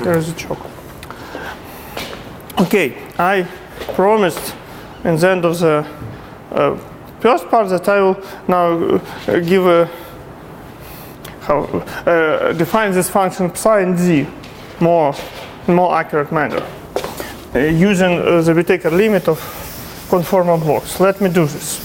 There is a choke. Okay, I promised in the end of the first part that I will now give define this function psi and z in more accurate manner using the Whittaker limit of conformal blocks. Let me do this.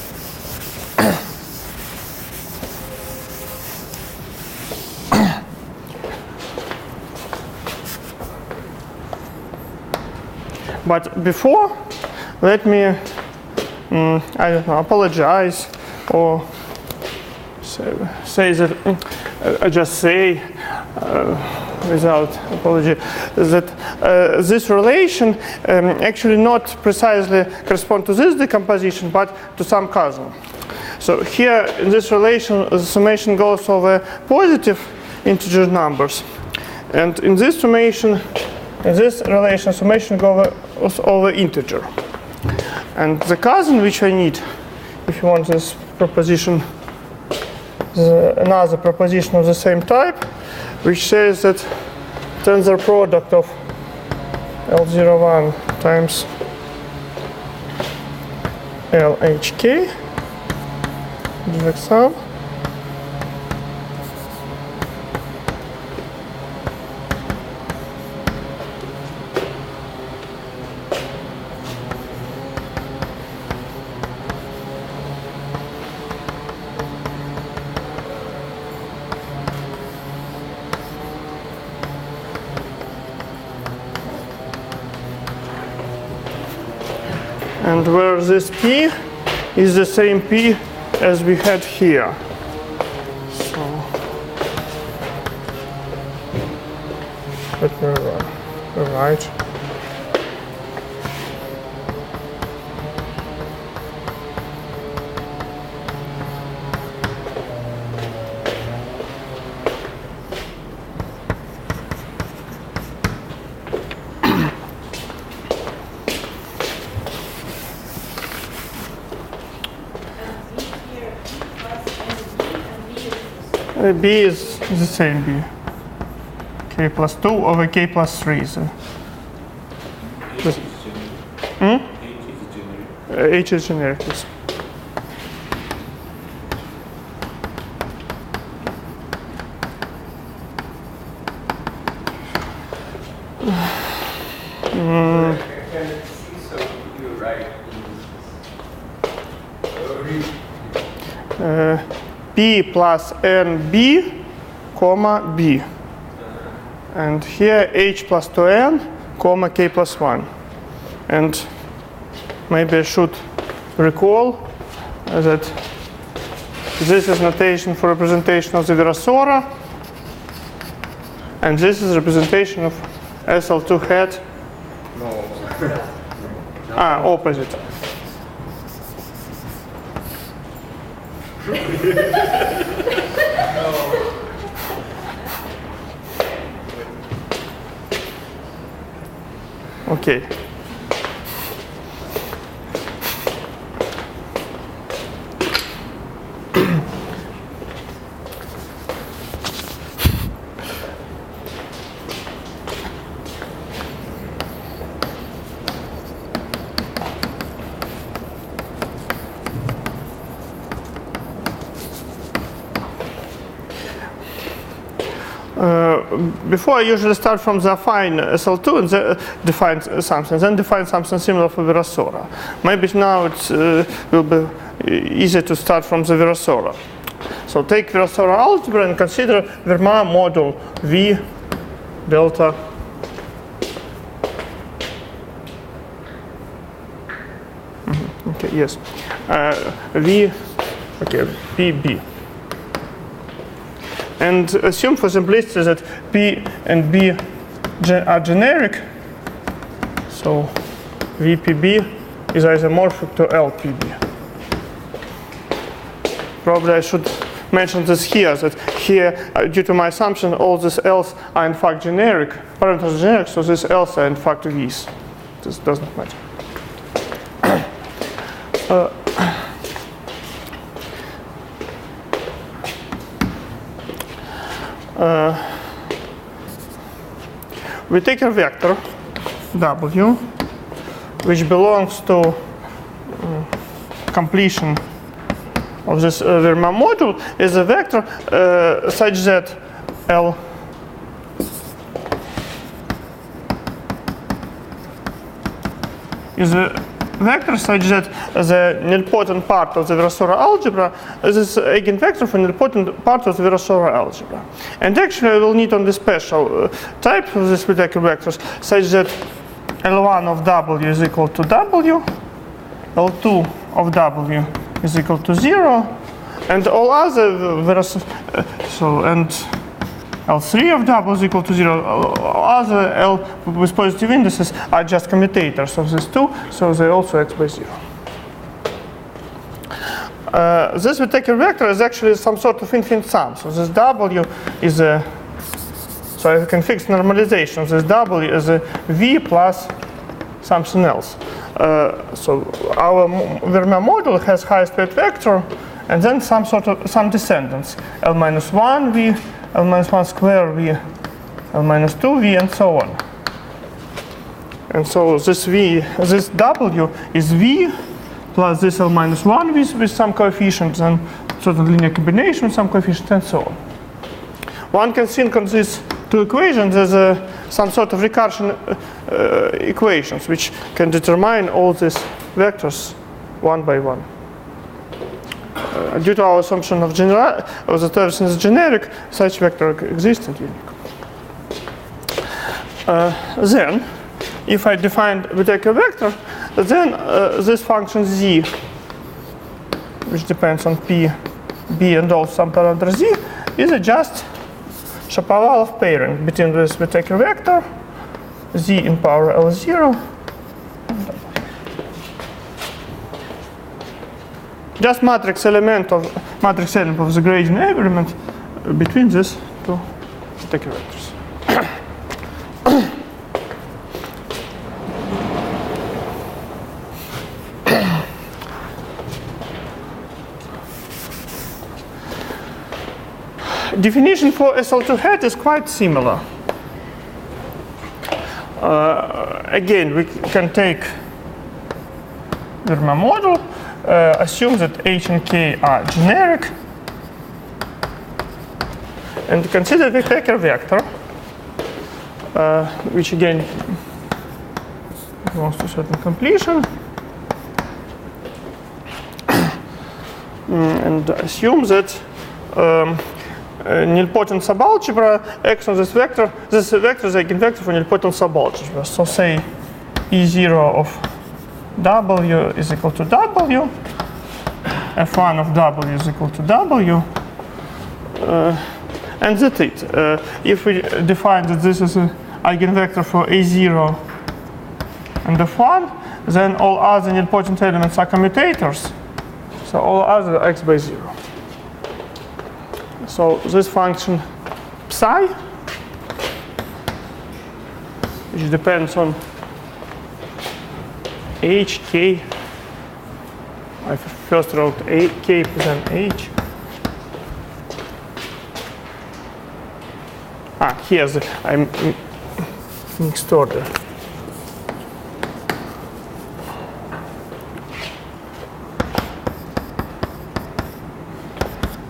But before, let me, I don't know, apologize or say that, I just say without apology, that this relation actually not precisely correspond to this decomposition, but to some cousin. So here in this relation, the summation goes over positive integer numbers. And in this summation, in this relation, summation goes over integer. And the cousin which I need, if you want this proposition, another proposition of the same type, which says that tensor product of L01 times LHK, direct sum, and where this P is the same P as we had here. So let me write. B is the same B. K plus 2 over K plus 3. So H is generic. Yes. P plus NB, comma B. And here H plus 2N, comma K plus 1. And maybe I should recall that this is notation for representation of the Virasora. And this is representation of SL2 hat. No. Opposite. Okay. Before I usually start from the affine SL2 and define something, then define something similar for Virasora. Maybe now it will be easier to start from the Virasora. So take Virasora algebra and consider Fermat module V delta okay, yes. V, okay, PB. And assume for simplicity that P and B are generic. So VPB is isomorphic to LPB. Probably I should mention this here, that here, due to my assumption, all these L's are in fact generic, parameters are generic, so these L's are in fact V's. This doesn't matter. we take a vector W, which belongs to completion of this Fermat module, is a vector such that L is a vector such that the nilpotent part of the Virasoro algebra is this eigenvector for nilpotent part of the Virasoro algebra. And actually I will need on the special type of this particular vectors such that L1 of W is equal to W, L2 of W is equal to 0, and all other and L3 of W is equal to 0. All other L with positive indices are just commutators of these two, so they also x by 0. This particular vector is actually some sort of infinite sum. So this W is a, so I can fix normalization. This W is a V plus something else. So our Fermat module has highest weight vector, and then some descendants, L minus 1 V, L minus 1 square V, L minus 2 V, and so on. And so this W is V plus this L minus 1 V with some coefficients and certain linear combination with some coefficients and so on. One can think of these two equations as some sort of recursion equations which can determine all these vectors one by one. Due to our assumption of that everything is generic, such vector exists and unique. Then, if I define the particular vector, then this function z, which depends on p, b, and also some parameter z, is a just Shapovalov of pairing between this particular vector, z in power L0, just matrix element of the gradient element between these two particular vectors. Definition for SL2 hat is quite similar. Again, we can take Fermat module, assume that H and K are generic, and consider the Becker vector, which again belongs to certain completion, and assume that nilpotent subalgebra acts on this vector. This vector is eigenvector for nilpotent subalgebra. So say E0 of W is equal to W, F1 of W is equal to W, and that's it. If we define that this is an eigenvector for A0 and F1, then all other nilpotent elements are commutators. So all other are x by 0. So this function psi, which depends on h, k, I first wrote a, k then h. Here's I'm mixed order.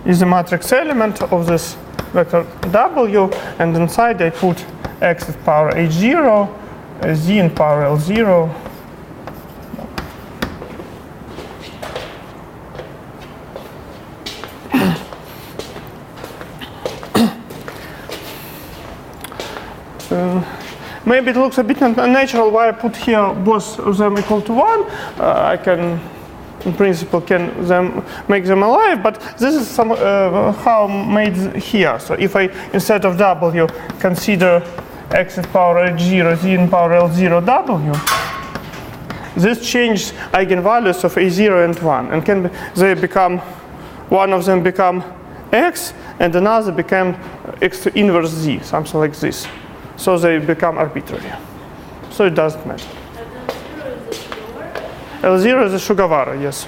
Is a matrix element of this vector W, and inside I put x at power h0, z in power L0. Maybe it looks a bit unnatural why I put here both of them equal to 1. I can, in principle, make them alive, but this is how made here. So if I, instead of W, consider x at power h0, z in power L0 W, this changes eigenvalues of a0 and 1, and they become, one of them become x, and another become x to inverse z, something like this. So they become arbitrary. So it doesn't matter. L0 is a Shugawara, yes.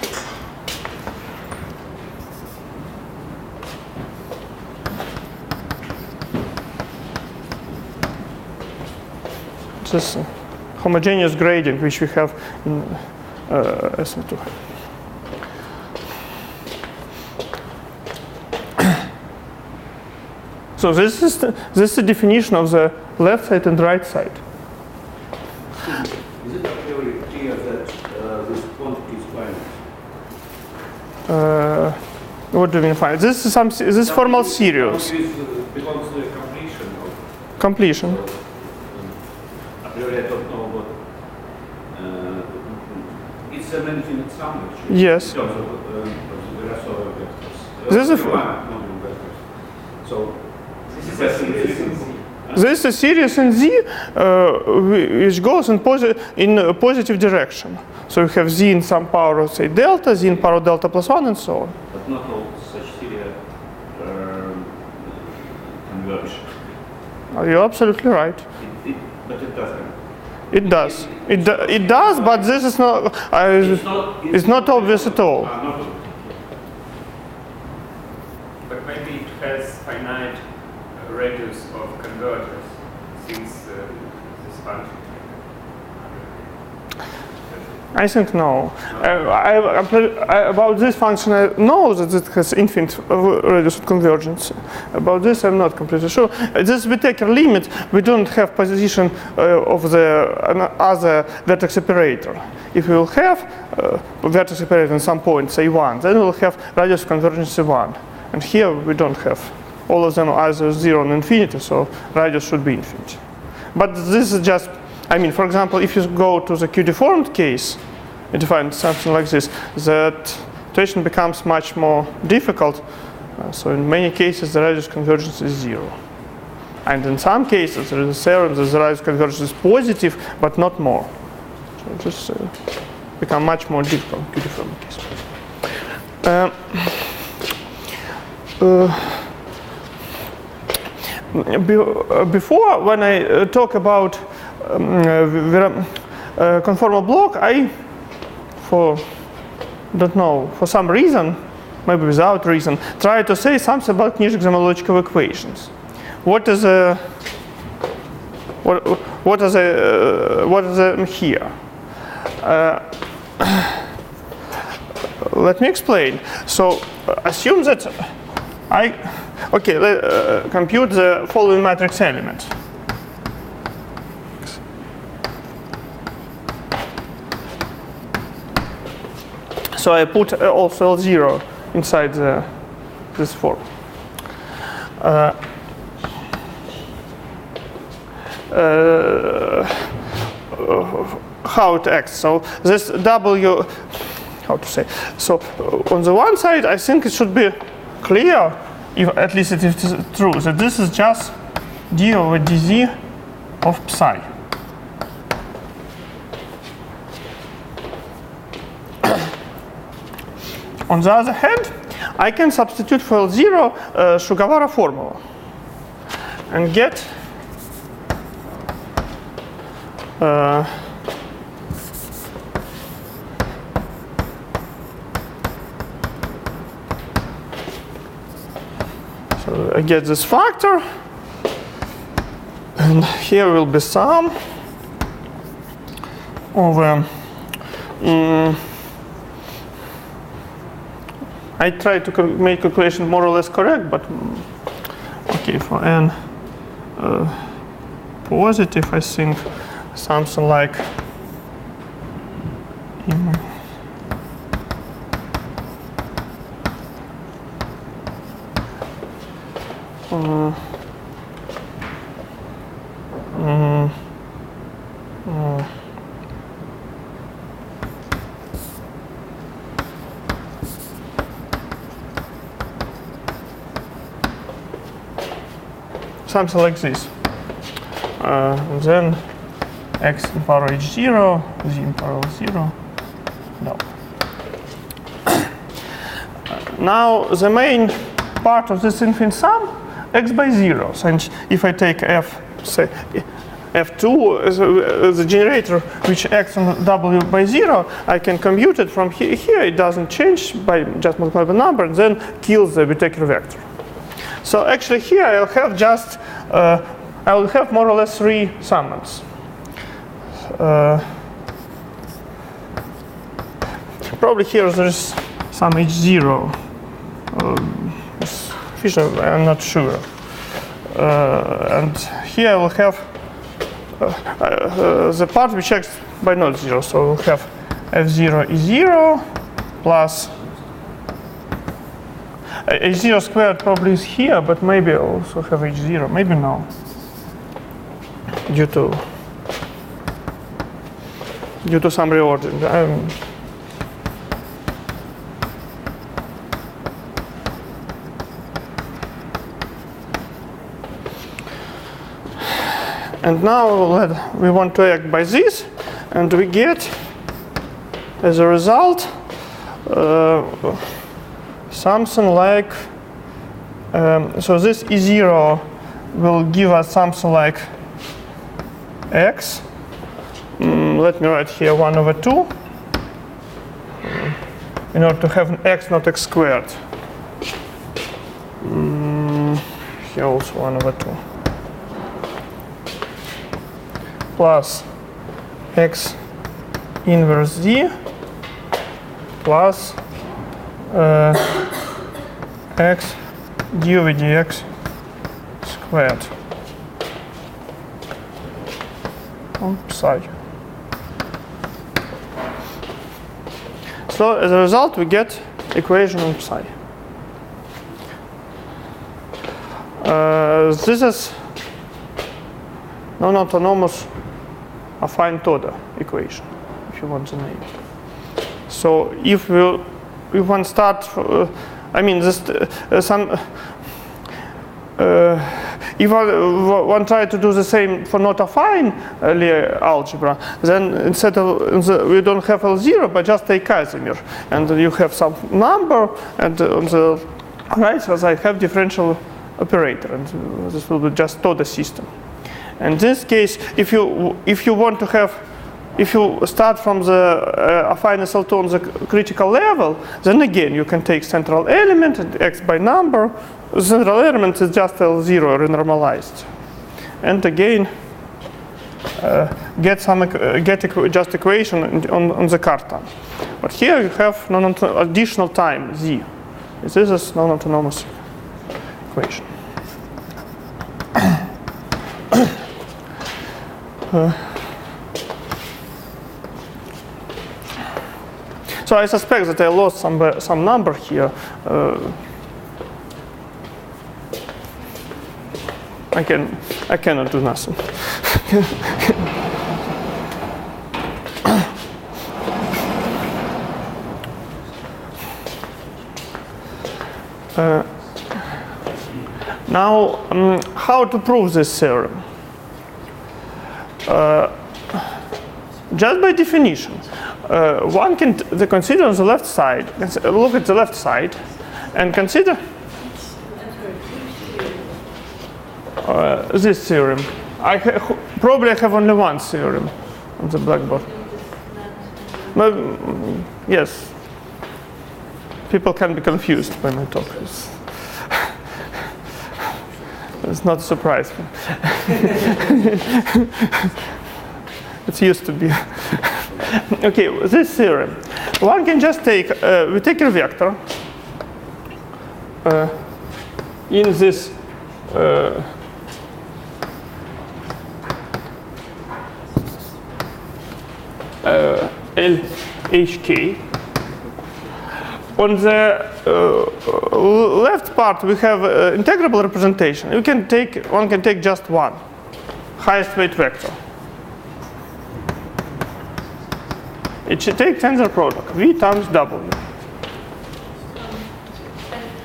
this homogeneous gradient which we have in SN2. So this is the definition of the left side and right side. Is it a priori clear that this quantity is finite? What do you mean finite? This is formal series. Belongs to the completion of Completion. a priori I don't know, but it's an infinite sum actually. Yes. In terms of the rest of the vectors. This is vectors. So this is a series in Z. This is a series in Z which goes in a positive direction. So you have Z in some power of, say, delta, Z in power of delta plus 1, and so on. But not all such series converge. You're absolutely right. But it doesn't. It does. It does, but this is not. It's not obvious at all. But maybe it has finite radius of convergence since this function. I think no. About this function, I know that it has infinite radius of convergence. About this, I'm not completely sure. This Whittaker limit, we don't have position of the other vertex operator. If we will have a vertex operator in some point, say 1, then we'll have radius of convergence 1. And here we don't have. All of them are either 0 and infinity, so radius should be infinite. But this is just, I mean, for example, if you go to the Q-deformed case, you define something like this, that situation becomes much more difficult. So in many cases, the radius convergence is 0. And in some cases, there is a theorem that the radius convergence is positive, but not more. So it just become much more difficult in Q-deformed case. Before, when I talk about conformal block, I, for some reason, maybe without reason, try to say something about Nizhik-Zamolodchikov equations. What is here? Let me explain. So assume that compute the following matrix element. So I put also L0 inside this form. How it acts? So this W, how to say? So on the one side, I think it should be clear, if at least it is true, that this is just d over dz of psi. On the other hand, I can substitute for L0 Shugawara formula and get so I get this factor, and here will be sum over I try to make calculation more or less correct, but okay, for n positive, I think something like something like this. Then x in power h0, z in power 0. No. Now the main part of this infinite sum, x by 0. And if I take f, say f2 as the generator which acts on w by 0, I can compute it from here. Here it doesn't change by just multiply by number, and then kills the Whittaker vector. So actually here I'll have just I will have more or less 3 summands. probably here there's some h0. Fisher, I'm not sure. And here I will have the part which acts by not zero. So we'll have f0 is 0 plus h0 squared probably is here, but maybe I also have h0. Maybe no. Due to some reordering. And now we want to act by this, and we get, as a result, something like, so this E0 will give us something like x. Let me write here 1/2 in order to have an x, not x squared. Here also 1/2 plus x inverse z plus x du with dx squared on psi. So as a result, we get equation on psi. This is non-autonomous affine Toda equation, if you want the name. So if one start, I mean, this if one try to do the same for not affine Lie algebra, then instead of we don't have L0, but just take Casimir, and you have some number, and on the right side I have differential operator, and this will be just Toda system. And in this case, if you want to have, if you start from the affine SL2 on the critical level, then again you can take central element and x by number. The central element is just L0 renormalized, and again get just equation on the cartan. But here you have additional time z. This is non-autonomous equation. So I suspect that I lost some number here. I cannot do nothing. Now, how to prove this theorem? Just by definition, one can consider on the left side, look at the left side, and consider this theorem. Probably I have only one theorem on the blackboard. But, yes, people can be confused by my talk. It's not a surprise. It used to be. Okay, this theorem. One can just take, we take a vector in this LHK. On the left part, we have integrable representation. One can take just one, highest weight vector. It should take tensor product, V times W. And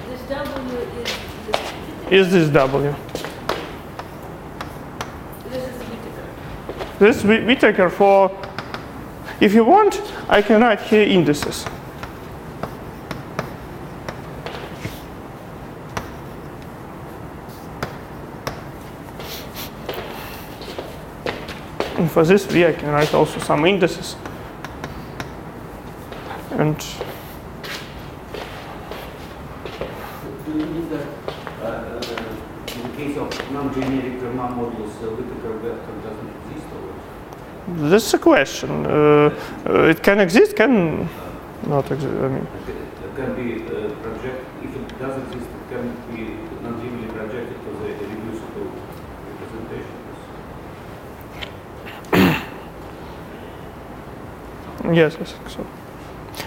this W is this W. This is Whittaker. This is Whittaker for, if you want, I can write here indices. And for this V, I can write also some indices. And do you mean that in the case of non-generic Riemann modulus, Whittaker vector doesn't exist? Or This is a question. It can exist, can not exist. I mean, It can be project. If it does exist, it can be non-trivially projected to the reducible representation. yes, I think so.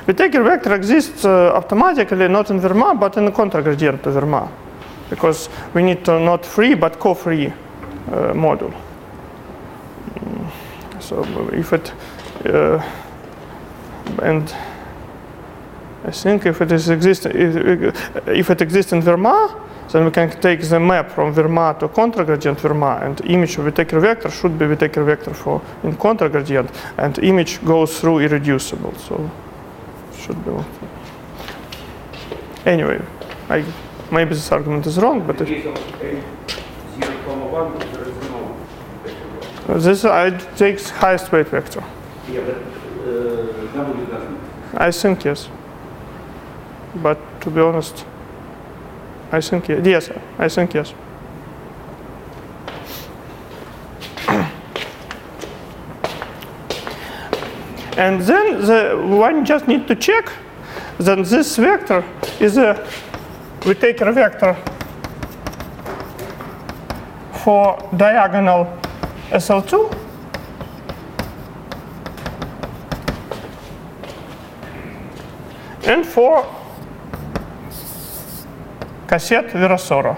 Whittaker vector exists automatically, not in Fermat, but in the contragradient to Fermat, because we need to not free but co-free module. So if it and I think if it is if it exists in Fermat, then we can take the map from Fermat to contragradient Fermat, and image of Whittaker vector should be Whittaker vector for in contragradient, and image goes through irreducible. So should be. Anyway, maybe this argument is wrong, but In the case of 0,1, there is no vector. this takes highest weight vector. Yeah, but W doesn't. I think yes. But to be honest, I think yes. I think yes. And then one just need to check that this vector is a Whittaker vector for diagonal SL2 and for cassette Virasoro.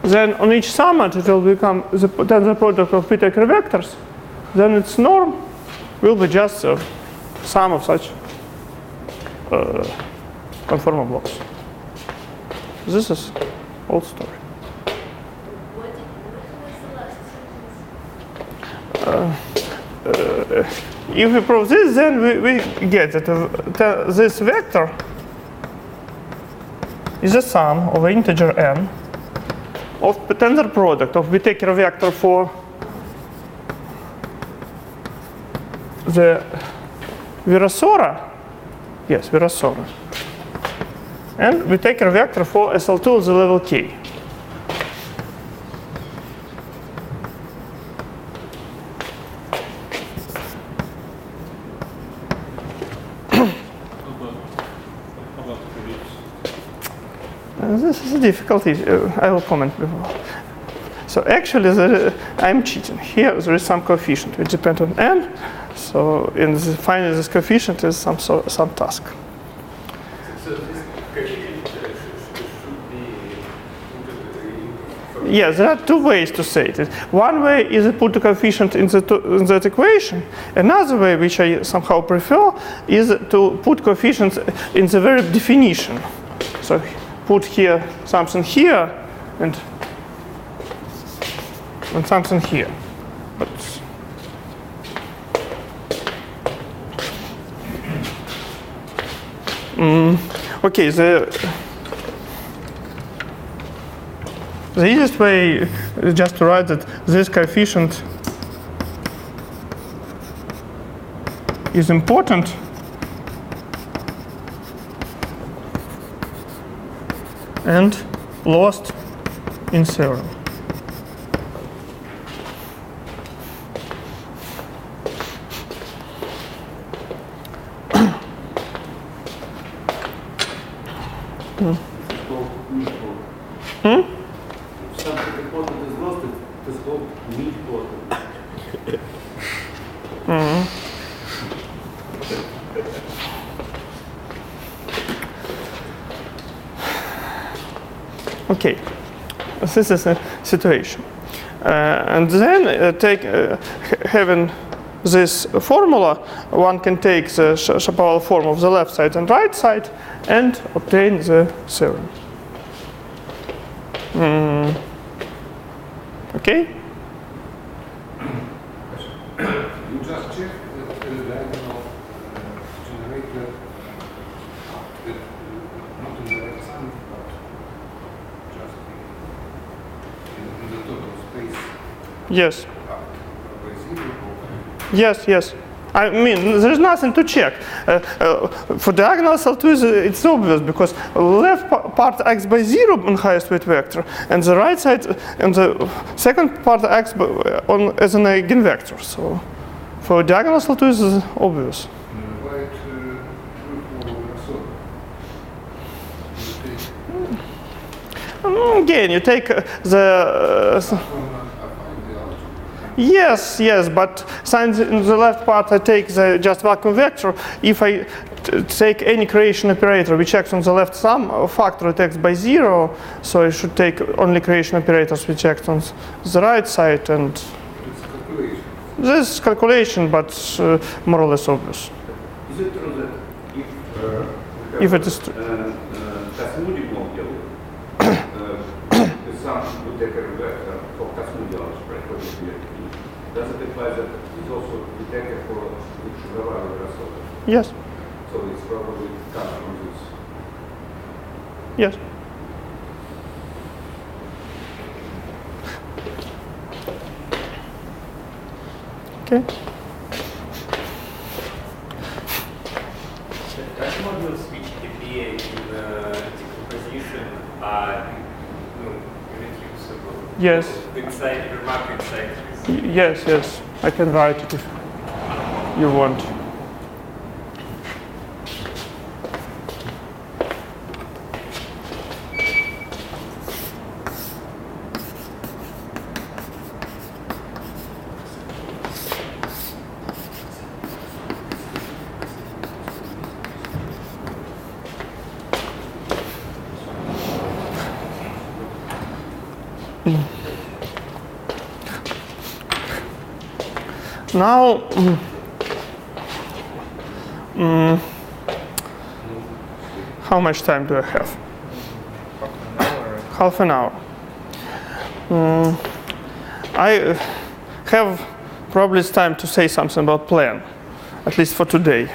Then on each summit it will become the tensor product of Whittaker vectors. Then its norm will be just the sum of such conformal blocks. This is old story. What was the last sentence? If we prove this, then we get that this vector is a sum of an integer n of the tensor product of Whittaker vector for the Virasoro, yes, Virasoro, and Whittaker vector for SL2 of the level k. This is a difficulty. I will comment before. So actually, I'm cheating. Here there is some coefficient which depends on n. So finding this coefficient is some task. So this coefficient should be. Yes, there are two ways to say it. One way is to put the coefficient in that equation. Another way, which I somehow prefer, is to put coefficients in the very definition. So put here something here and something here. But okay, the easiest way is just to write that this coefficient is important and lost in theorem. If something important is lost, it is called meat important. Okay, this is a situation. And then having this formula, one can take the Chaparral form of the left side and right side and obtain the theorem. Okay? You just check the diagonal generator not in the right sum, but just in the total space. Yes. By zero or Yes, yes. I mean, there's nothing to check. For diagonal L2, it's obvious because left part acts by 0 on highest weight vector, and the right side and the second part acts as an eigenvector. So for diagonal L2, it's obvious. Why it true for so? Again, you take the. Yes, but since in the left part I take the just vacuum vector, if I take any creation operator which acts on the left sum factor, it acts by 0, so I should take only creation operators which act on the right side, and It's calculation. this is calculation, but more or less obvious. Is it true that If it is Kazmudi model, the sum Whittaker vector for Kazmudi algebra, does it imply that it's also Whittaker for Shugawara Grasova? yes, So it's probably comes from this. yes. Okay. The Dutch modules which appear in decomposition are irreducible. Yes. Inside, remark inside. Yes, I can write it if you want. Now, how much time do I have? Half an hour. I have probably it's time to say something about plan, at least for today.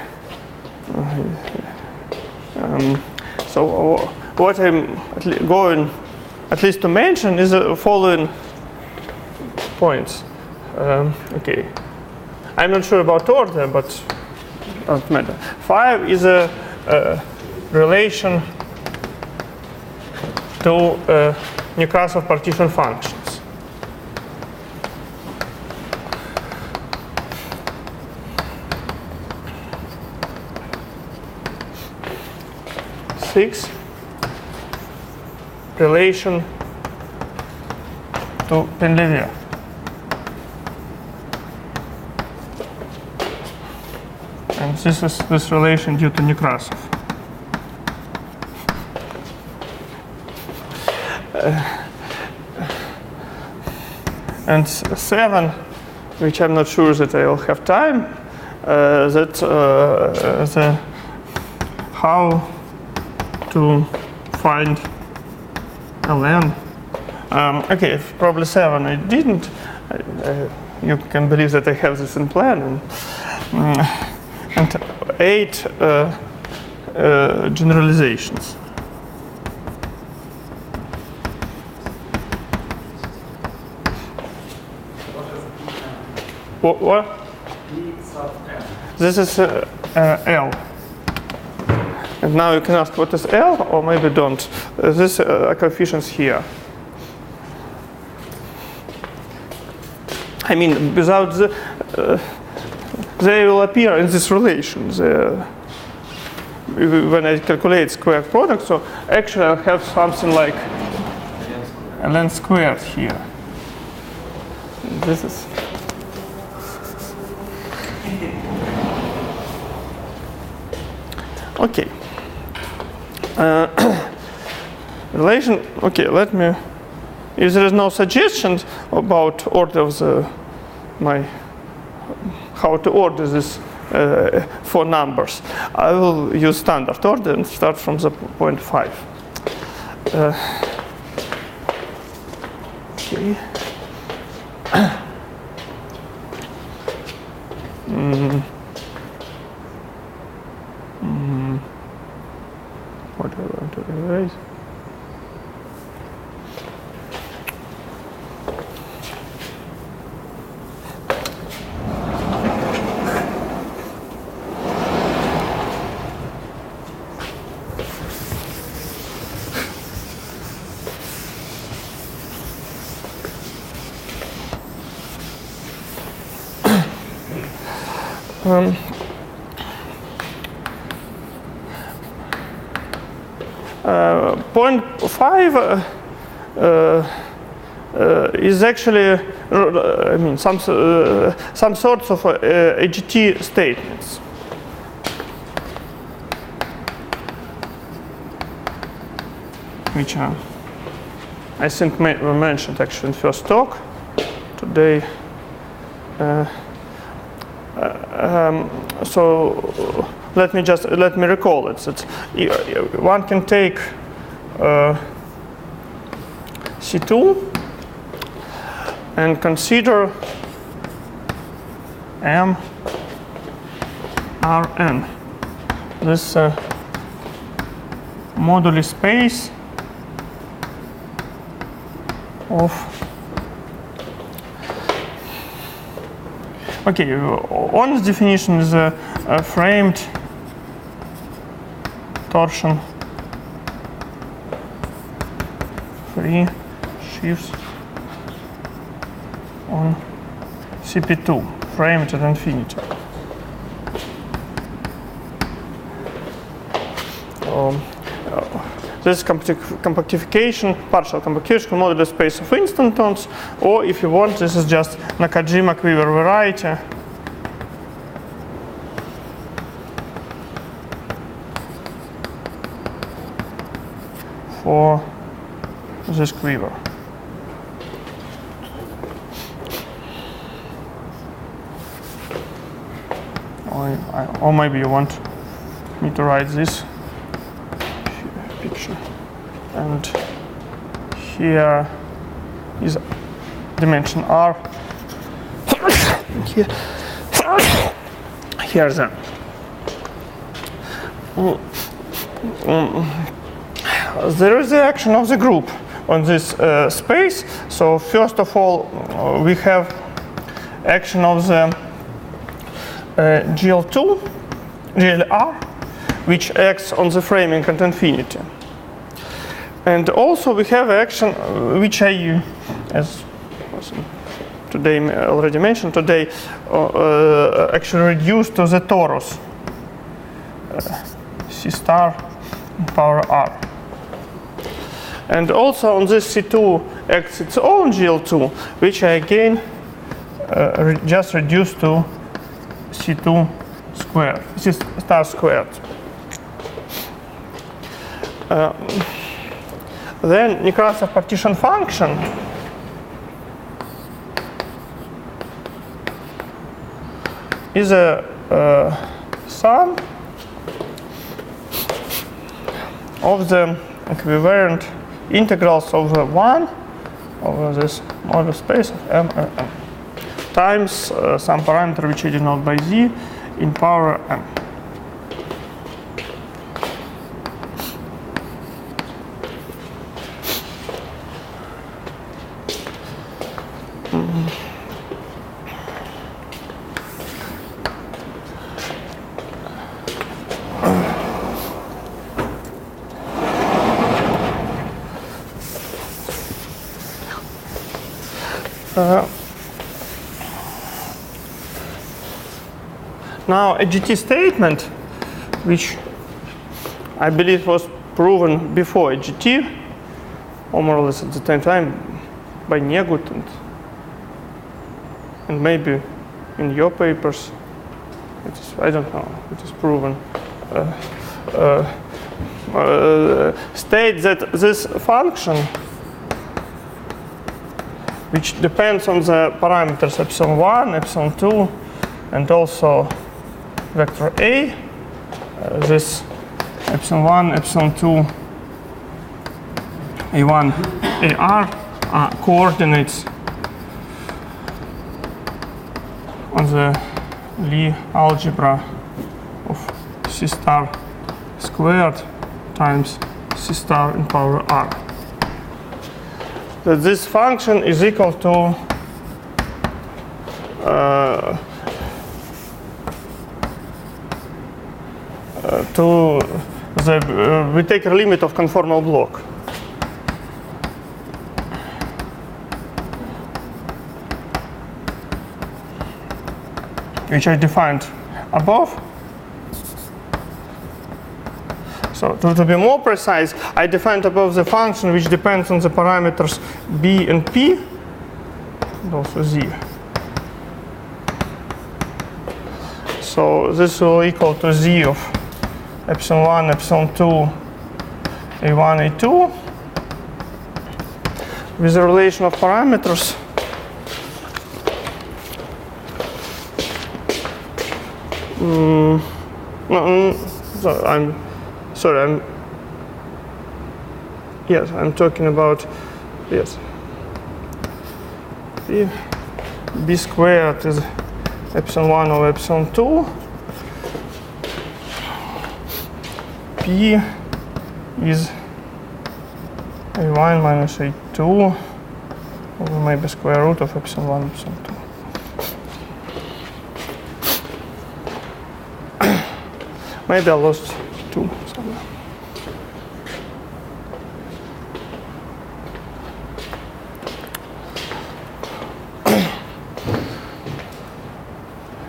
So what I'm going at least to mention is the following points. Okay. I'm not sure about order, but doesn't matter. 5 is a relation to Nekrasov partition functions. Six, relation to Penlevier. And this is this relation due to Nekrasov. And 7, which I'm not sure that I will have time, how to find ln. Okay, probably 7 I didn't. You can believe that I have this in plan. And 8 generalizations. What? This is L. And now you can ask what is L, or maybe don't. This are coefficients here. I mean, without the, they will appear in this relation. When I calculate square product, so actually I have something like ln squared here. This is. Okay. Relation. Okay, let me. If there is no suggestions about order of how to order this 4 numbers, I will use standard order and start from the point 5. Okay. What do I want to erase? Point 5 is actually, I mean, some sorts of AGT statements. Which I think were mentioned actually in first talk today. So let me recall it. One can take C2 and consider M Rn. This moduli space of honest definition is a framed torsion free shifts on CP2 framed at infinity. This is compactification, partial compactification modular space of instantons, or if you want, this is just Nakajima-Quiver variety. For this quiver. Or maybe you want me to write this picture. And here is dimension R. Here's the there is the action of the group on this space. So first of all, we have action of the GLR, which acts on the framing at infinity. And also we have action which I, as today already mentioned today, actually reduced to the torus C star power R. And also on this C2 acts its own GL2, which I again just reduced to C2 squared, C star squared. Then Nekrasov partition function is a sum of the equivalent integrals of the 1 over this model space of M times some parameter which I denote by Z in power M. Now a GT statement, which I believe was proven before a GT, or more or less at the same time by Negut and maybe in your papers, it is, I don't know, it is proven, states that this function, which depends on the parameters epsilon 1, epsilon 2, and also vector A, this epsilon 1, epsilon 2, A1, AR are coordinates on the Lie algebra of C star squared times C star in power R. That this function is equal to we take a limit of conformal block. Which I defined above. So to be more precise, I defined above the function which depends on the parameters b and p, and also z. So this will equal to z of epsilon 1, epsilon 2, a1, a2, with a relation of parameters I'm talking about, yes, b squared is epsilon 1 over epsilon 2, p is a1 minus a2 over maybe square root of epsilon 1 epsilon 2. Maybe I lost 2 somewhere.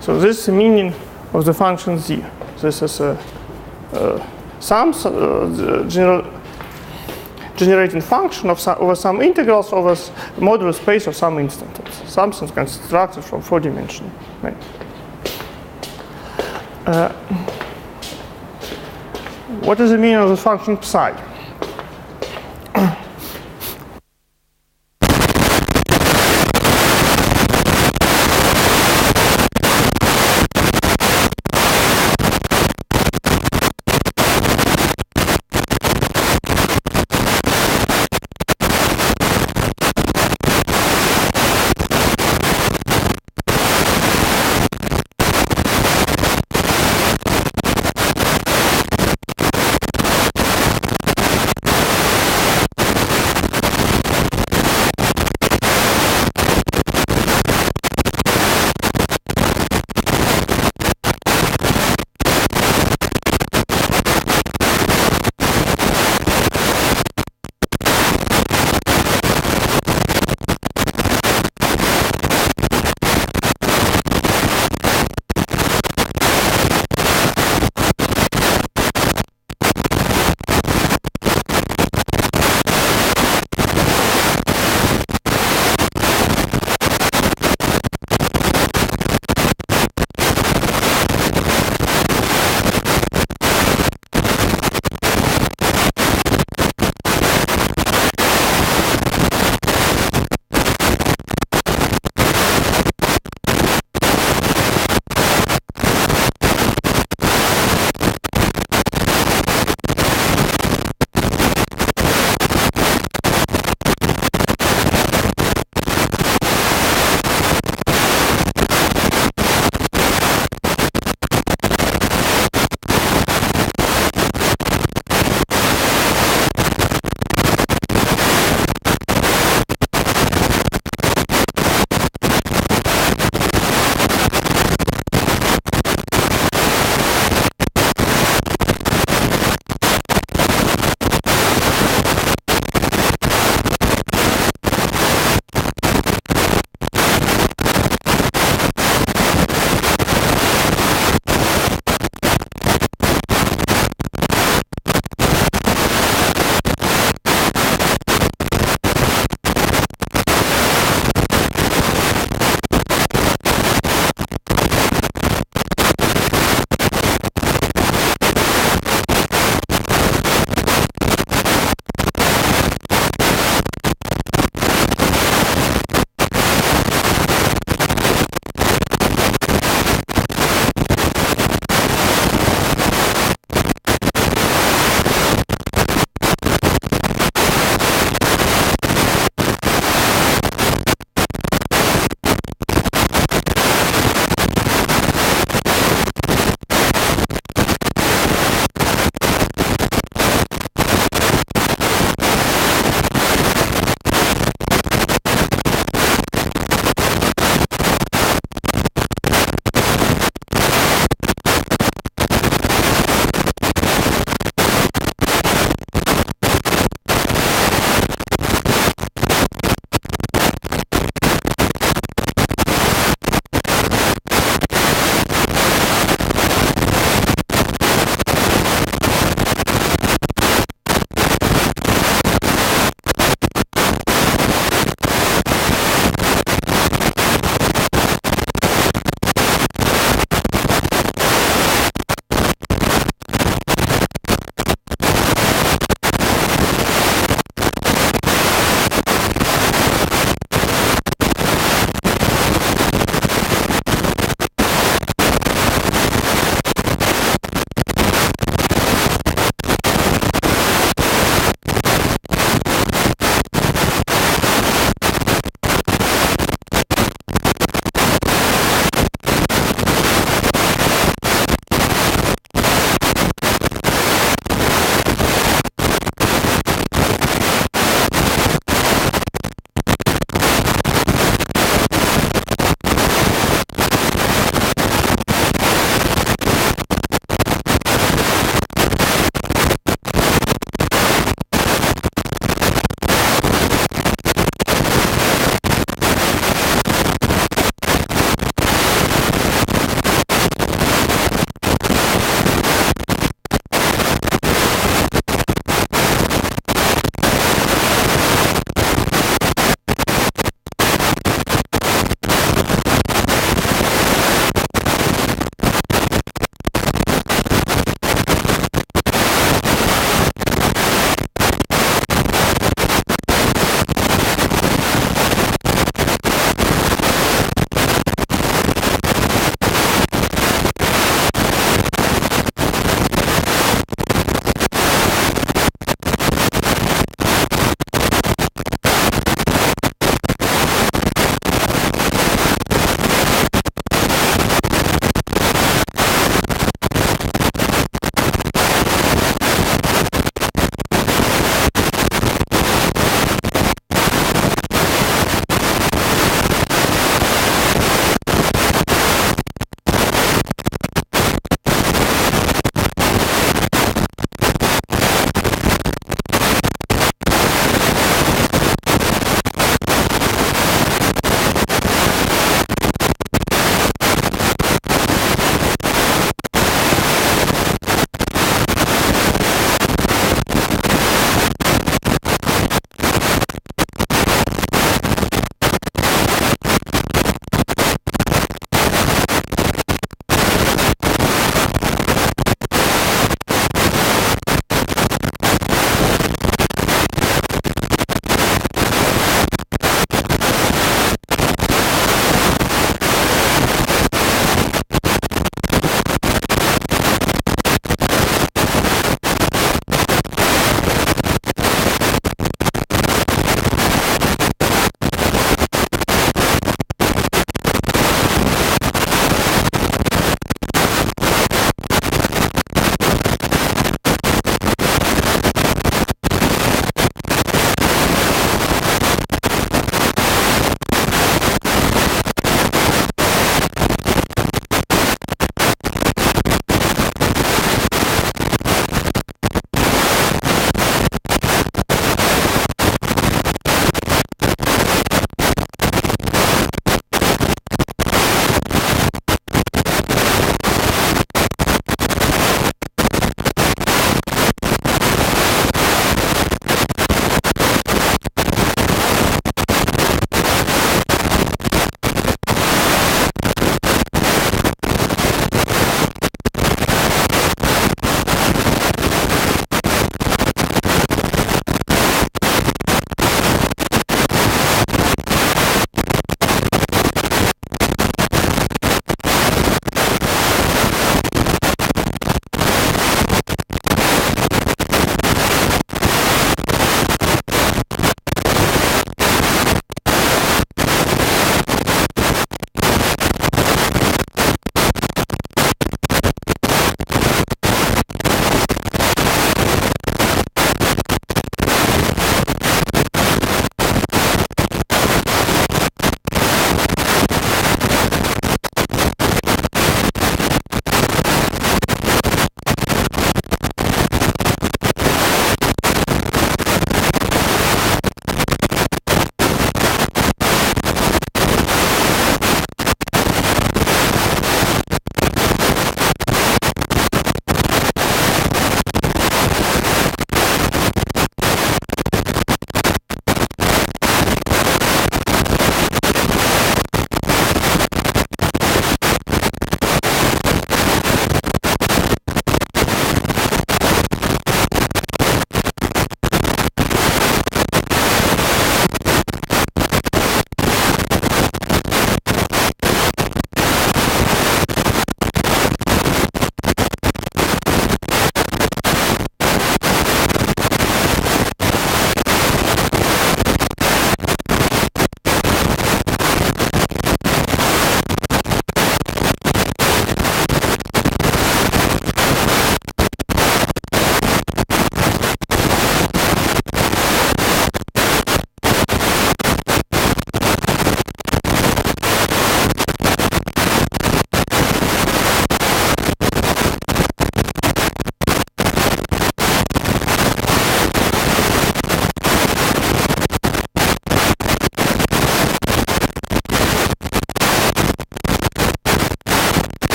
So this is the meaning of the function z. This is a generating function over some integrals over modular space of some instances. Something constructed from 4-dimensional. Right. What is the meaning of the function psi?